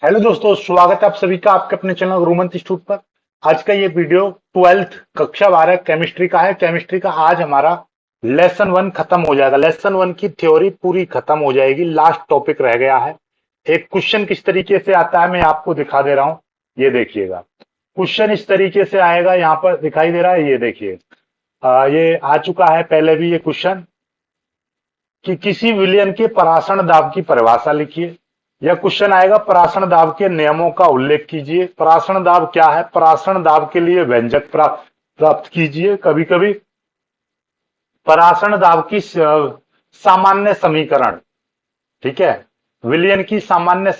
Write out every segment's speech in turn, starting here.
Hello दोस्तों, स्वागत है आप सभी का आपके अपने चैनल गुरुमंत इंस्टीट्यूट पर। आज का ये वीडियो 12th कक्षा 12 केमिस्ट्री का है। केमिस्ट्री का आज हमारा लेसन 1 खत्म हो जाएगा। लेसन 1 की थ्योरी पूरी खत्म हो जाएगी, लास्ट टॉपिक रह गया है। एक क्वेश्चन किस तरीके से आता है मैं आपको दिखा दे रहा हूं, ये देखिएगा। क्वेश्चन इस तरीके से आएगा, यहाँ पर दिखाई दे रहा है, ये देखिए। ये आ चुका है पहले भी ये क्वेश्चन कि किसी विलयन के परासरण दाब की परिभाषा लिखिए। यह क्वेश्चन आएगा, परासरण दाब के नियमों का उल्लेख कीजिए। परासरण दाब क्या है, परासरण दाब के लिए व्यंजक प्राप्त कीजिए। कभी कभी परासरण दाब की सामान्य समीकरण, ठीक है, विलयन की सामान्य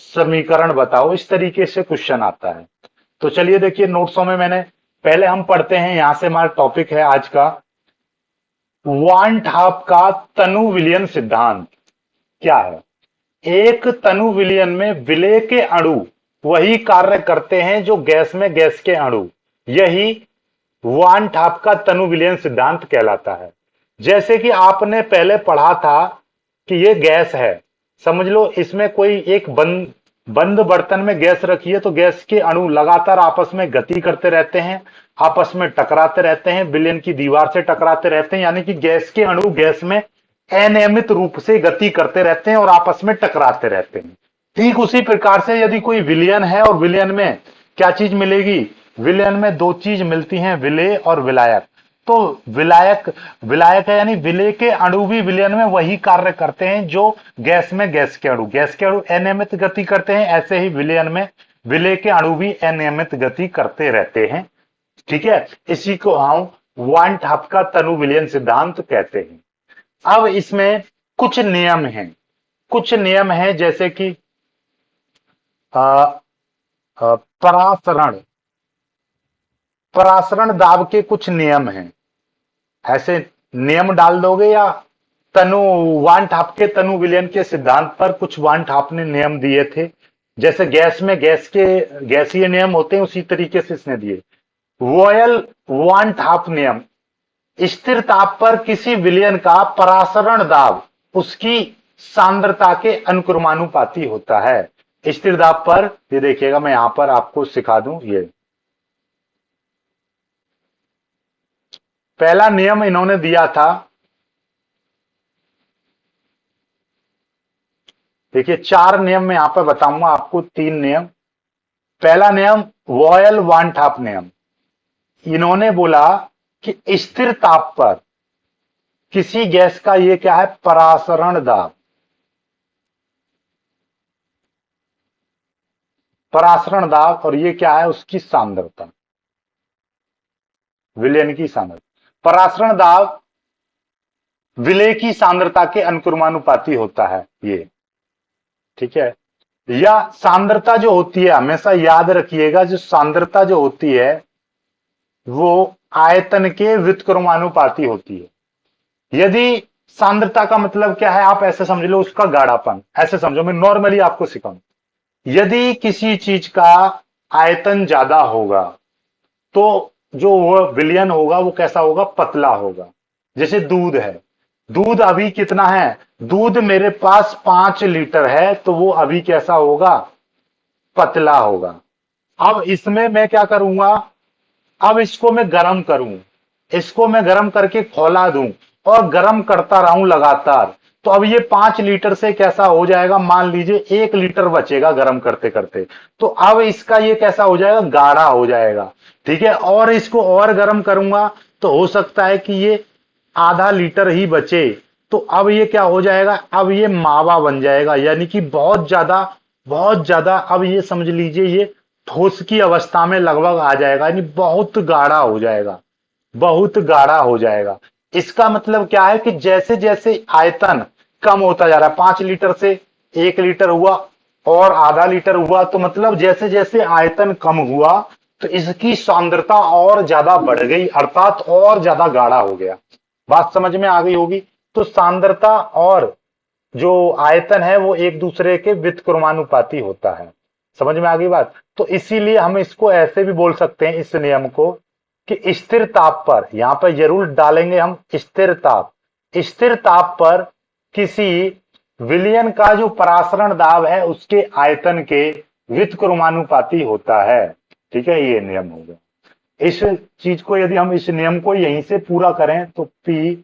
समीकरण बताओ, इस तरीके से क्वेश्चन आता है। तो चलिए देखिए, नोट्सों में मैंने पहले हम पढ़ते हैं, यहां से हमारा टॉपिक है आज का वान हाफ का तनु विलयन सिद्धांत। क्या है? एक तनु विलयन में विलेय के अणु वही कार्य करते हैं जो गैस में गैस के अणु। यही वान ठाप का तनु विलयन सिद्धांत कहलाता है। जैसे कि आपने पहले पढ़ा था कि ये गैस है, समझ लो इसमें कोई एक बंद बंद बर्तन में गैस रखी है, तो गैस के अणु लगातार आपस में गति करते रहते हैं, आपस में टकराते रहते हैं, विलयन की दीवार से टकराते रहते हैं, यानी कि गैस के अणु गैस में अनियमित रूप से गति करते रहते हैं और आपस में टकराते रहते हैं। ठीक उसी प्रकार से यदि कोई विलयन है और विलयन में क्या चीज मिलेगी, विलयन में दो चीज मिलती हैं, विलेय और विलायक। तो विलायक विलायक है, यानी विलेय के अणु भी विलयन में वही कार्य करते हैं जो गैस के अणु अनियमित गति करते हैं, ऐसे ही विलयन में विलेय के अणु भी अनियमित गति करते रहते हैं। ठीक है, इसी को हम वान हाफ का तनु विलयन सिद्धांत कहते हैं। अब इसमें कुछ नियम हैं, जैसे कि अ, परासरण परासरण दाब के कुछ नियम हैं। ऐसे नियम डाल दोगे, या तनु वान ठाप के तनु विलयन के सिद्धांत पर कुछ वान ठाप ने नियम दिए थे। जैसे गैस में गैसीय नियम होते हैं, उसी तरीके से इसने दिए। वॉयल वान ठाप नियम, स्थिर ताप पर किसी विलयन का परासरण दाब उसकी सांद्रता के अनुक्रमानुपाती होता है। स्थिर दाब पर, ये देखिएगा, मैं यहां पर आपको सिखा दूं। ये पहला नियम इन्होंने दिया था, देखिए चार नियम मैं यहां पर बताऊंगा आपको, तीन नियम। पहला नियम वॉयल वान ठाप नियम। इन्होंने बोला कि स्थिर ताप पर किसी गैस का ये क्या है, परासरण दाब, और ये क्या है, उसकी सांद्रता, विलयन की सांद्रता। परासरण दाब विलेय की सांद्रता के अनुक्रमानुपाती होता है ये, ठीक है। या सांद्रता जो होती है, हमेशा याद रखिएगा, जो सांद्रता जो होती है वो आयतन के व्युत्क्रमानुपाती होती है। यदि सांद्रता का मतलब क्या है, आप ऐसे समझ लो, उसका गाढ़ापन, ऐसे समझो, मैं नॉर्मली आपको सिखाऊं। यदि किसी चीज का आयतन ज्यादा होगा तो जो वो विलयन होगा वो कैसा होगा, पतला होगा। जैसे दूध है, दूध अभी कितना है, दूध मेरे पास 5 लीटर है, तो वो अभी कैसा होगा, पतला होगा। अब इसमें मैं क्या करूंगा, अब इसको मैं गर्म करूं, इसको मैं गर्म करके खौला दूं और गर्म करता रहूं लगातार, तो अब ये 5 लीटर से कैसा हो जाएगा, मान लीजिए 1 लीटर बचेगा गर्म करते करते। तो अब इसका ये कैसा हो जाएगा, गाढ़ा हो जाएगा। ठीक है, और इसको और गर्म करूंगा तो हो सकता है कि ये आधा लीटर ही बचे। तो अब ये क्या हो जाएगा, अब ये मावा बन जाएगा, यानी कि बहुत ज्यादा, अब ये समझ लीजिए ये ठोस की अवस्था में लगभग आ जाएगा, यानी बहुत गाढ़ा हो जाएगा, बहुत गाढ़ा हो जाएगा। इसका मतलब क्या है कि जैसे जैसे आयतन कम होता जा रहा है, 5 लीटर से 1 लीटर हुआ और आधा लीटर हुआ, तो मतलब जैसे जैसे आयतन कम हुआ तो इसकी सांद्रता और ज्यादा बढ़ गई, अर्थात और ज्यादा गाढ़ा हो गया। बात समझ में आ गई होगी। तो सांद्रता और जो आयतन है वो एक दूसरे के व्युत्क्रमानुपाती होता है। समझ में आ गई बात। तो इसीलिए हम इसको ऐसे भी बोल सकते हैं, इस नियम को, कि स्थिर ताप पर, यहां पर जरूर डालेंगे हम स्थिर ताप, स्थिर ताप पर किसी विलयन का जो परासरण दाब है उसके आयतन के व्युत्क्रमानुपाती होता है। ठीक है, ये नियम हो गया। इस चीज को यदि हम इस नियम को यहीं से पूरा करें तो P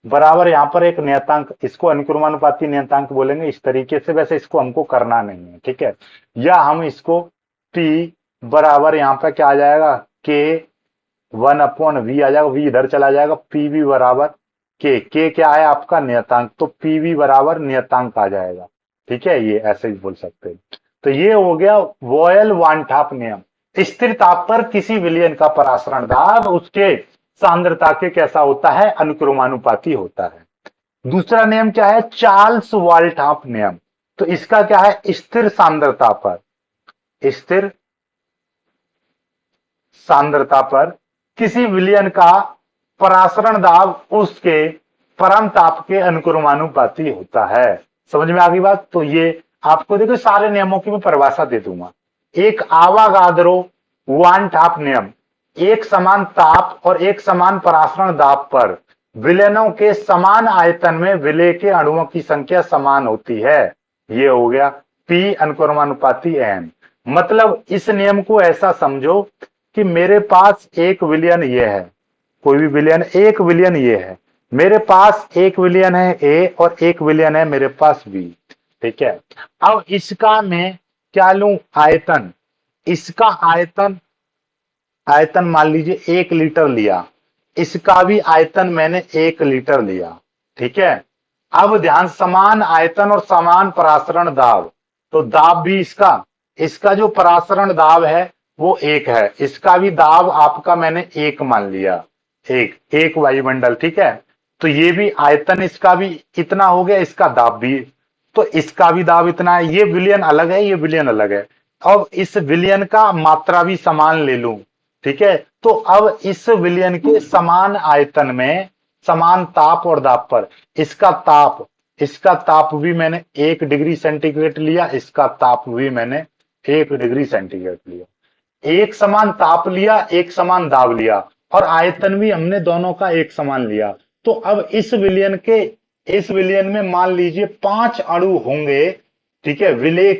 बराबर यहाँ पर एक नियतांक, इसको अनुक्रमानुपाती नियतांक बोलेंगे इस तरीके से, वैसे इसको हमको करना नहीं है। ठीक है, या हम इसको P बराबर यहाँ पे क्या आ जाएगा, K 1/V आ जाएगा, V इधर चला जाएगा, PV बराबर K क्या है आपका नियतांक, तो PV बराबर नियतांक आ जाएगा। ठीक है, ये ऐसे ही बोल सकते हैं। तो ये हो गया वॉयल वान टॉप नियम। स्थिर ताप पर किसी विलयन का परासरण दाब उसके सांद्रता के कैसा होता है, अनुक्रमानुपाती होता है। दूसरा नियम क्या है, चार्ल्स वाल्टॉप नियम। तो इसका क्या है, स्थिर सांद्रता पर, स्थिर सांद्रता पर किसी विलयन का परासरण दाब उसके परम ताप के अनुक्रमानुपाती होता है। समझ में आ गई बात। तो ये आपको देखो सारे नियमों की मैं परिभाषा दे दूंगा। एक आवागाद्रो वान टॉप नियम, एक समान ताप और एक समान परासरण दाब पर विलयनों के समान आयतन में विलय के अणुओं की संख्या समान होती है। ये हो गया पी अनुक्रमानुपाती एन। मतलब इस नियम को ऐसा समझो कि मेरे पास एक विलयन ये है, कोई भी विलयन, एक विलयन ये है, मेरे पास एक विलयन है ए और एक विलयन है मेरे पास बी। ठीक है, अब इसका मैं क्या लूं, आयतन। इसका आयतन, आयतन मान लीजिए 1 लीटर लिया, इसका भी आयतन मैंने 1 लीटर लिया। ठीक है, अब ध्यान, समान आयतन और समान परासरण दाब, तो दाब भी इसका, इसका जो परासरण दाब है वो 1 है, इसका भी दाब आपका मैंने 1 मान लिया, एक वायुमंडल। ठीक है, तो ये भी आयतन इसका भी इतना हो गया, इसका दाब भी, तो इसका भी दाब इतना है। ये विलयन अलग है, ये विलयन अलग है। अब इस विलयन का मात्रा भी समान ले लूं। ठीक है, तो अब इस विलयन के समान आयतन में समान ताप और दाब पर इसका ताप भी मैंने 1 डिग्री सेंटीग्रेड लिया, इसका ताप भी मैंने 1 डिग्री सेंटीग्रेड लिया। एक समान ताप लिया, एक समान दाब लिया, और आयतन भी हमने दोनों का एक समान लिया। तो अब इस विलयन में मान लीजिए 5 अणु होंगे। ठीक है, विलय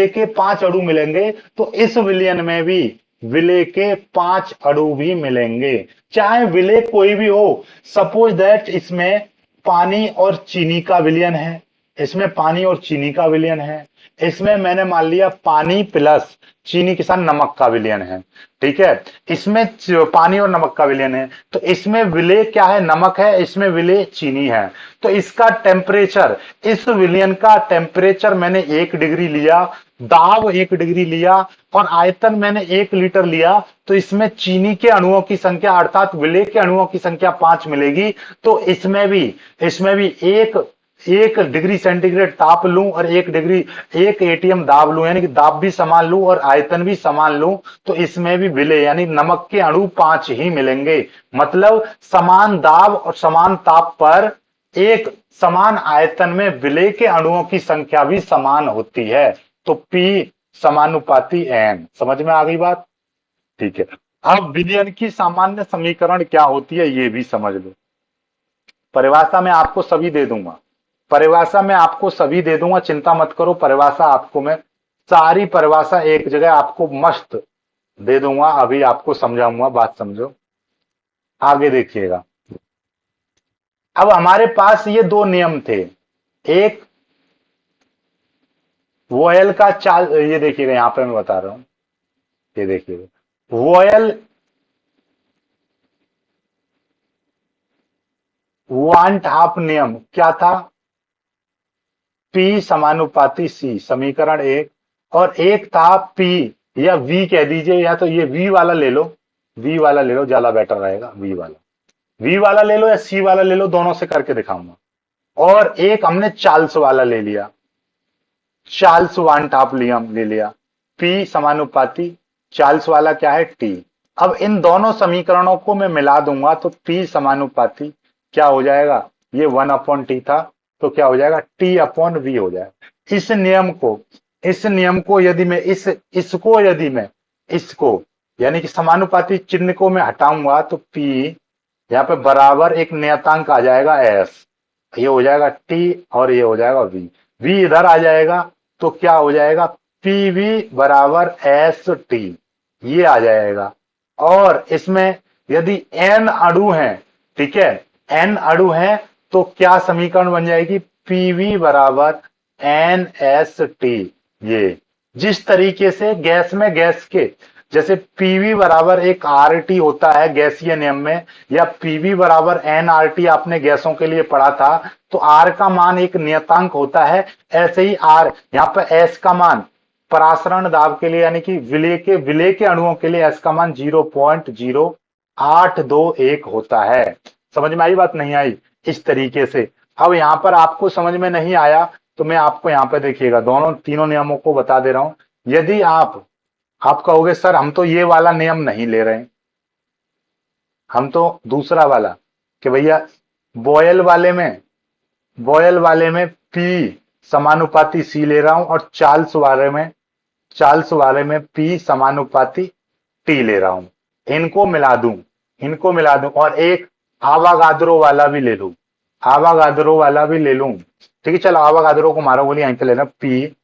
के 5 अणु मिलेंगे, तो इस विलयन में भी विलय के 5 अणु भी मिलेंगे, चाहे विलय कोई भी हो। सपोज दैट इसमें पानी और चीनी का विलयन है, इसमें पानी और चीनी का विलयन है, इसमें मैंने मान लिया पानी प्लस चीनी के साथ नमक का विलयन है। ठीक है, इसमें पानी और नमक का विलयन है, तो इसमें विलय क्या है, नमक है, इसमें विलय चीनी है। तो इसका टेम्परेचर, इस विलयन का टेम्परेचर मैंने 1 डिग्री लिया, दाब 1 डिग्री लिया, और आयतन मैंने 1 लीटर लिया। तो इसमें चीनी के अणुओं की संख्या अर्थात विलय के अणुओं की संख्या 5 मिलेगी। तो इसमें भी 1 डिग्री सेंटीग्रेड ताप लूं और 1 एटीएम दाब लूं, यानी कि दाब भी समान लूं और आयतन भी समान लूं, तो इसमें भी विलय यानी नमक के अणु 5 ही मिलेंगे। मतलब समान दाब और समान ताप पर एक समान आयतन में विलय के अणुओं की संख्या भी समान होती है। तो P समानुपाती N। समझ में आ गई बात। ठीक है, अब विलयन की सामान्य समीकरण क्या होती है ये भी समझ लो। परिभाषा में आपको सभी दे दूंगा, चिंता मत करो। परिभाषा आपको मैं सारी परिभाषा एक जगह आपको मस्त दे दूंगा, अभी आपको समझाऊंगा, बात समझो, आगे देखिएगा। अब हमारे पास ये 2 नियम थे, एक वोयल का चाल, ये देखिएगा यहां पे मैं बता रहा हूं, ये देखिएगा वोयल वान टॉप नियम क्या था, P समानुपाती C, समीकरण 1। और एक था P या V कह दीजिए, या तो ये V वाला ले लो, ज्यादा बेटर रहेगा, V वाला ले लो या C वाला ले लो, दोनों से करके दिखाऊंगा। और एक हमने चार्ल्स वाला ले लिया, चार्ल्स वान टॉप नियम ले लिया, P समानुपाती चार्ल्स वाला क्या है T। अब इन दोनों समीकरणों को मैं मिला दूंगा तो P समानुपाती क्या हो जाएगा, ये 1/T था, तो क्या हो जाएगा T/V हो जाएगा। इस नियम को यदि मैं इसको यानी कि समानुपाती चिन्ह को मैं हटाऊंगा तो P यहाँ पे बराबर एक नियतांक आ जाएगा S। ये हो जाएगा टी और ये हो जाएगा वी, वी इधर आ जाएगा तो क्या हो जाएगा, पी वी बराबर एस टी, ये आ जाएगा। और इसमें यदि एन अणु है, ठीक है, एन अणु है तो क्या समीकरण बन जाएगी, पीवी बराबर एन एस टी। ये जिस तरीके से गैस में गैस के जैसे पीवी बराबर एक आर टी होता है गैसीय नियम में, या पीवी बराबर एन आर टी आपने गैसों के लिए पढ़ा था, तो आर का मान एक नियतांक होता है, ऐसे ही आर यहाँ पर एस का मान परासरण दाब के लिए यानी कि विलेय के अणुओं के लिए एस का मान 0.0821 होता है। समझ में आई बात, नहीं आई, इस तरीके से। अब यहां पर आपको समझ में नहीं आया तो मैं आपको यहां पर देखिएगा दोनों तीनों नियमों को बता दे रहा हूं। यदि आप कहोगे सर हम तो ये वाला नियम नहीं ले रहे हैं, हम तो दूसरा वाला, कि भैया बॉयल वाले में पी समानुपाती सी ले रहा हूं और चार्ल्स वाले में पी समानुपाती टी ले रहा हूं, इनको मिला दूं और एक आवागाद्रो वाला भी ले लूं, आवागाद्रो वाला भी ले लूं, ठीक है। चलो आवागाद्रो को मारो गोली यहीं पे लेना, पी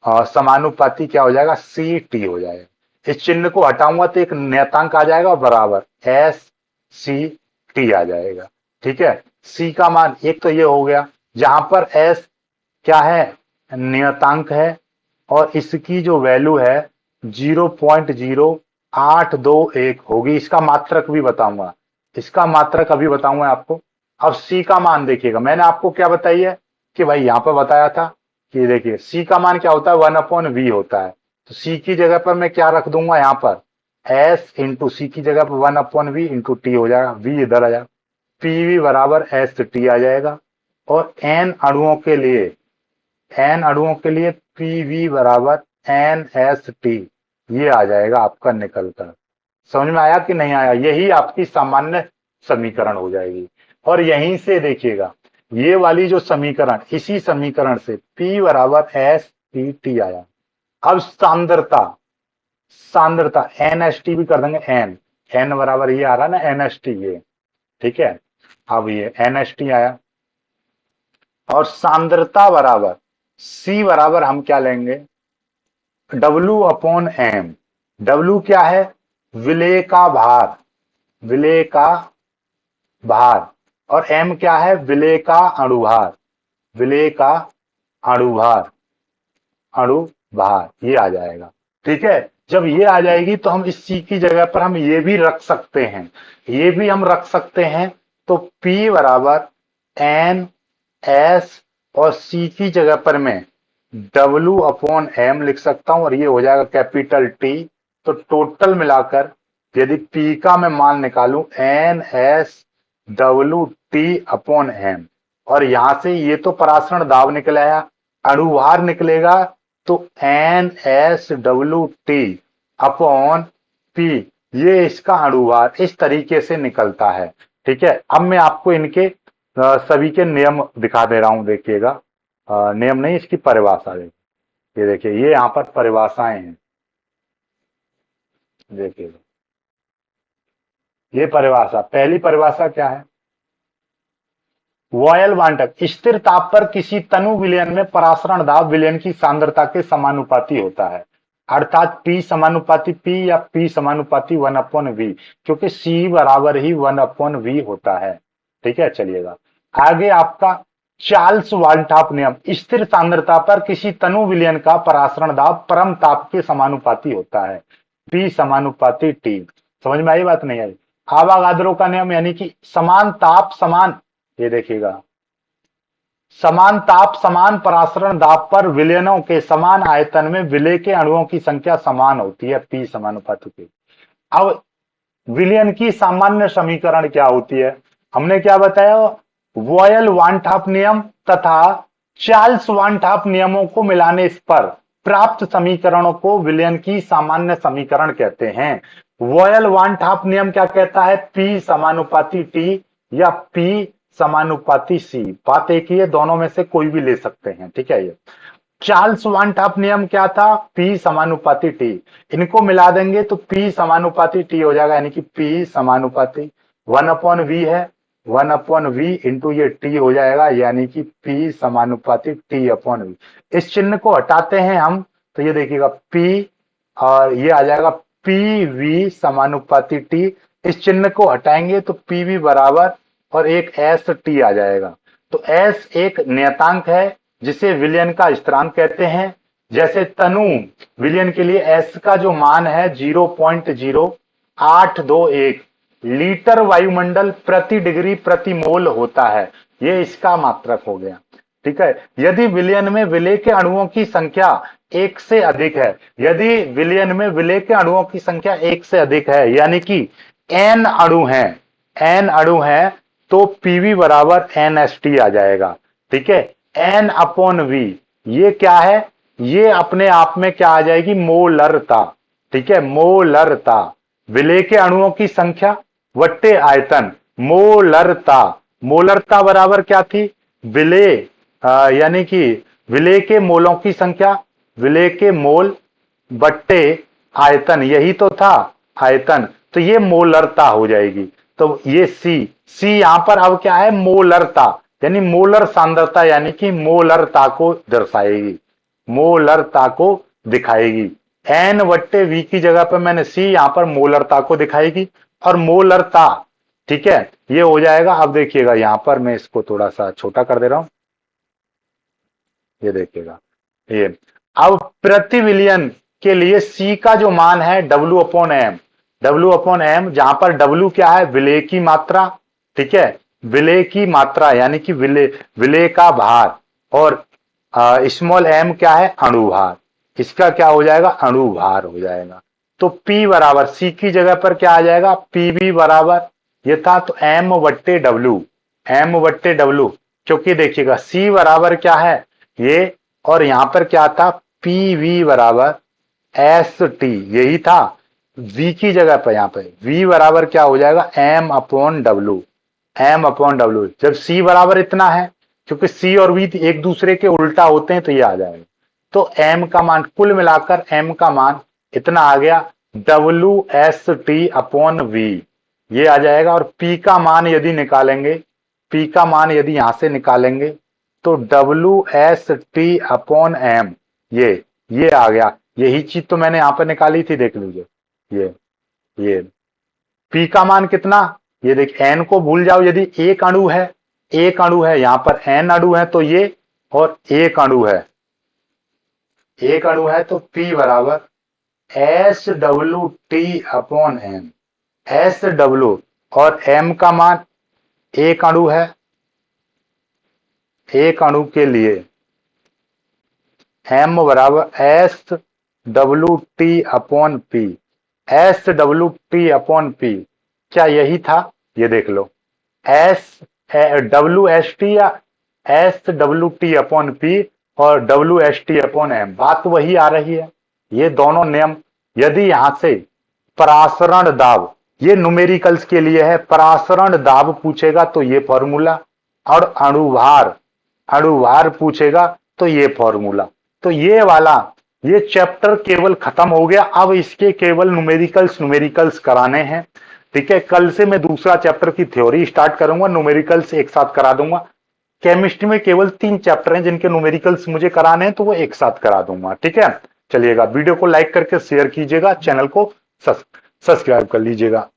समानुपाती क्या हो जाएगा, सी टी हो जाएगा। इस चिन्ह को हटाऊंगा तो एक नियतांक आ जाएगा और बराबर एस सी टी आ जाएगा, ठीक है। सी का मान एक तो ये हो गया, जहां पर एस क्या है, नियतांक है, और इसकी जो वैल्यू है 0.0821 होगी। इसका मात्रक भी बताऊंगा, इसका मात्रक अभी बताऊंगा आपको। अब सी का मान देखिएगा, मैंने आपको क्या बताई है कि भाई यहां पर बताया था कि देखिए सी का मान क्या होता है, 1/v होता है। तो सी की जगह पर मैं क्या रख दूंगा, यहां पर एस इंटू सी की जगह पर 1/v इंटू टी हो जाएगा, वी इधर आ जाएगा, पीवी बराबर एस टी आ जाएगा। और एन अणुओं के लिए पीवी बराबर एन एस टी, ये आ जाएगा आपका निकल कर। समझ में आया कि नहीं आया, यही आपकी सामान्य समीकरण हो जाएगी। और यहीं से देखिएगा ये वाली जो समीकरण, इसी समीकरण से P बराबर एस टी टी आया। अब सांद्रता, सांद्रता एन एस टी भी कर देंगे, एन बराबर ये आ रहा ना एन एस टी, ये ठीक है। अब ये एन एस टी आया और सांद्रता बराबर सी बराबर हम क्या लेंगे, W/M। W क्या है, विलेय का भार, विलेय का भार, और M क्या है, विलेय का अणुभार, विलेय का अणुभार, अणुभार, ये आ जाएगा, ठीक है। जब ये आ जाएगी तो हम इस C की जगह पर हम ये भी रख सकते हैं, ये भी हम रख सकते हैं। तो P बराबर N S और C की जगह पर मैं W/M लिख सकता हूं और ये हो जाएगा कैपिटल T। तो टोटल मिलाकर यदि P का मैं मान निकालूं NSWT/M, और यहां से ये तो परासरण दाब निकल आया, अणुभार निकलेगा तो NSWT/P, ये इसका अणुभार इस तरीके से निकलता है, ठीक है। अब मैं आपको इनके सभी के नियम दिखा दे रहा हूं, देखिएगा, नियम नहीं इसकी परिभाषा देखिए, ये देखिए ये यहां पर परिभाषाएं हैं, देखिएगा ये परिभाषा, पहली परिभाषा क्या है, वॉयल वांटक स्थिर ताप पर किसी तनु विलयन में परासरण दाब विलयन की सांद्रता के समानुपाती होता है, अर्थात P समानुपाती P या P समानुपाती 1/V, क्योंकि C बराबर ही 1/V होता है, ठीक है। चलिएगा आगे, आपका चार्ल्स वाल्टाप नियम, स्थिर सांद्रता पर किसी तनु विलयन का परासरण दाब परम ताप के समानुपाती होता है, P समानुपाती T। समझ में आई बात, नहीं आई। आवागाद्रो का नियम यानी कि समान ताप समान, ये देखिएगा, समान ताप समान परासरण दाब पर विलयनों के समान आयतन में विलेय के अणुओं की संख्या समान होती है, P समानुपाती P। अब विलयन की सामान्य समीकरण क्या होती है, हमने क्या बताया, वॉयल वानठाप नियम तथा चार्ल्स वानठाप नियमों को मिलाने पर प्राप्त समीकरणों को विलयन की सामान्य समीकरण कहते हैं। वॉयल वानठाप नियम क्या कहता है, P समानुपाती T या P समानुपाती C, बात एक ही है, दोनों में से कोई भी ले सकते हैं, ठीक है। ये चार्ल्स वानठाप नियम क्या था, P समानुपाती T, इनको मिला देंगे तो P समानुपाती T हो जाएगा, यानी कि P समानुपाती 1/V है, 1/v इंटू ये टी हो जाएगा, यानी कि P समानुपाती T/v। इस चिन्ह को हटाते हैं हम तो ये देखिएगा P और ये आ जाएगा PV समानुपाती T। इस चिन्ह को हटाएंगे तो PV बराबर और एक ST आ जाएगा। तो S एक नियतांक है जिसे विलयन का स्थिरांक कहते हैं। जैसे तनु विलयन के लिए S का जो मान है 0.0821 लीटर वायुमंडल प्रति डिग्री प्रति मोल होता है, ये इसका मात्रक हो गया। ठीक है, यदि विलयन में विलेय के अणुओं की संख्या एक से अधिक है, यदि विलयन में विलेय के अणुओं की संख्या एक से अधिक है, यानी कि n अणु हैं, n अणु हैं, तो पीवी बराबर NST आ जाएगा। ठीक है, N/V ये क्या है, ये अपने आप में क्या आ जाएगी, मोलरता। ठीक है, मोलरता, विलेय के अणुओं की संख्या वट्टे आयतन, मोलरता। मोलरता बराबर क्या थी, विलेय यानी कि विलेय के मोलों की संख्या, विलेय के मोल बट्टे आयतन, यही तो था आयतन, तो ये मोलरता हो जाएगी। तो ये सी यहां पर अब क्या है, मोलरता, यानी मोलर सांद्रता, यानी कि मोलरता को दर्शाएगी, मोलरता को दिखाएगी। N/V की जगह पर मैंने सी यहां पर मोलरता को दिखाएगी और मोलरता। ठीक है, ये हो जाएगा। अब देखिएगा यहां पर मैं इसको थोड़ा सा छोटा कर दे रहा हूं, ये देखिएगा ये। अब प्रति विलयन के लिए सी का जो मान है W/m, W/m, जहां पर W क्या है, विलेय की मात्रा। ठीक है, विलेय की मात्रा यानी कि विलेय का भार, और स्मॉल m क्या है, अणुभार। इसका क्या हो जाएगा, अणुभार हो जाएगा। तो P बराबर C की जगह पर क्या आ जाएगा, PV बराबर ये था तो M/W, M/W, क्योंकि देखिएगा C बराबर क्या है ये, और यहां पर क्या था, PV बराबर ST, यही था। V की जगह पर यहां पर V बराबर क्या हो जाएगा, M/W, M/W। जब C बराबर इतना है, क्योंकि C और V एक दूसरे के उल्टा होते हैं, तो ये आ जाएगा। तो M का मान, कुल मिलाकर M का मान इतना आ गया, WST/V, ये आ जाएगा। और P का मान यदि निकालेंगे, P का मान यदि यहां से निकालेंगे तो WST/M, ये आ गया। यही चीज तो मैंने यहां पर निकाली थी, देख लीजिए ये P का मान कितना, ये देख, N को भूल जाओ, यदि एक अणु है, एक अणु है, यहां पर N अणु है तो ये, और एक अणु है, एक अणु है, तो P बराबर SWT/M, SW, और M का मान, एक अणु है, एक अणु के लिए M बराबर SWT/P, SWT/P, क्या यही था, ये देख लो, WST या SWT/P और WST/M, बात तो वही आ रही है, ये दोनों नियम। यदि यहां से परासरण दाब, ये न्यूमेरिकल्स के लिए है, परासरण दाब पूछेगा तो ये फॉर्मूला, और अणुभार, अणुभार पूछेगा तो ये फॉर्मूला। तो ये वाला, ये चैप्टर केवल खत्म हो गया। अब इसके केवल न्यूमेरिकल्स कराने हैं। ठीक है, कल से मैं दूसरा चैप्टर की थ्योरी स्टार्ट करूंगा, न्यूमेरिकल्स एक साथ करा दूंगा। केमिस्ट्री में केवल 3 चैप्टर हैं जिनके न्यूमेरिकल्स मुझे कराने हैं, तो वो एक साथ करा दूंगा। ठीक है, चलिएगा, वीडियो को लाइक करके शेयर कीजिएगा, चैनल को सब्सक्राइब कर लीजिएगा।